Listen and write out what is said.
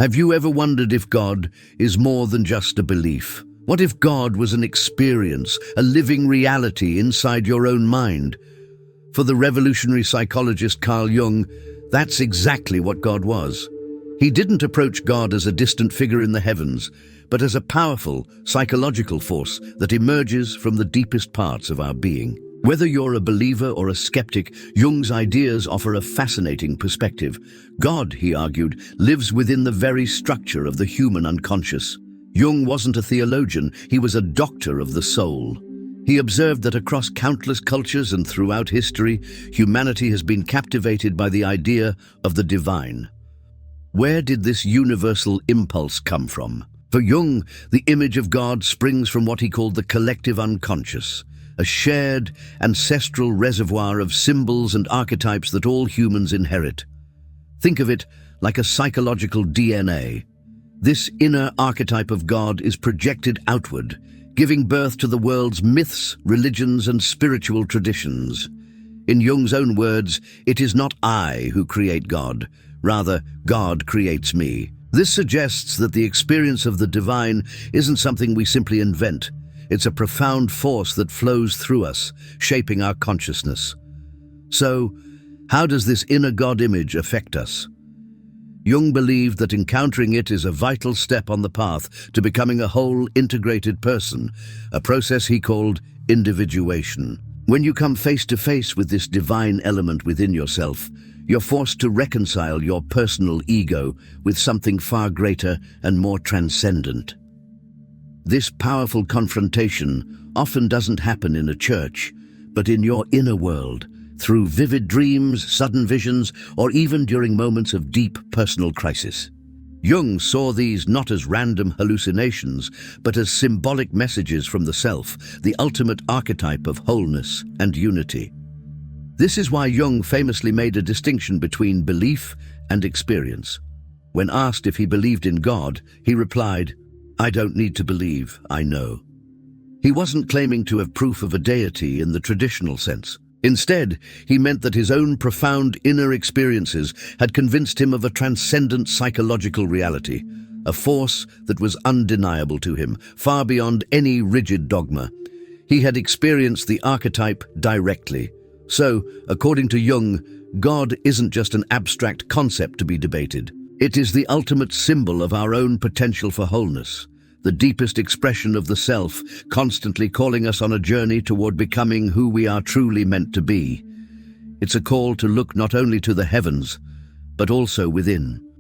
Have you ever wondered if God is more than just a belief? What if God was an experience, a living reality inside your own mind? For the revolutionary psychologist Carl Jung, that's exactly what God was. He didn't approach God as a distant figure in the heavens, but as a powerful, psychological force that emerges from the deepest parts of our being. Whether you're a believer or a skeptic, Jung's ideas offer a fascinating perspective. God, he argued, lives within the very structure of the human unconscious. Jung wasn't a theologian, he was a doctor of the soul. He observed that across countless cultures and throughout history, humanity has been captivated by the idea of the divine. Where did this universal impulse come from? For Jung, the image of God springs from what he called the collective unconscious, a shared, ancestral reservoir of symbols and archetypes that all humans inherit. Think of it like a psychological DNA. This inner archetype of God is projected outward, giving birth to the world's myths, religions, and spiritual traditions. In Jung's own words, it is not I who create God, rather, God creates me. This suggests that the experience of the divine isn't something we simply invent. It's a profound force that flows through us, shaping our consciousness. So, how does this inner God image affect us? Jung believed that encountering it is a vital step on the path to becoming a whole, integrated person, a process he called individuation. When you come face to face with this divine element within yourself, you're forced to reconcile your personal ego with something far greater and more transcendent. This powerful confrontation often doesn't happen in a church, but in your inner world, through vivid dreams, sudden visions, or even during moments of deep personal crisis. Jung saw these not as random hallucinations, but as symbolic messages from the self, the ultimate archetype of wholeness and unity. This is why Jung famously made a distinction between belief and experience. When asked if he believed in God, he replied, "I don't need to believe, I know." He wasn't claiming to have proof of a deity in the traditional sense. Instead, he meant that his own profound inner experiences had convinced him of a transcendent psychological reality, a force that was undeniable to him, far beyond any rigid dogma. He had experienced the archetype directly. So, according to Jung, God isn't just an abstract concept to be debated. It is the ultimate symbol of our own potential for wholeness, the deepest expression of the self, constantly calling us on a journey toward becoming who we are truly meant to be. It's a call to look not only to the heavens, but also within.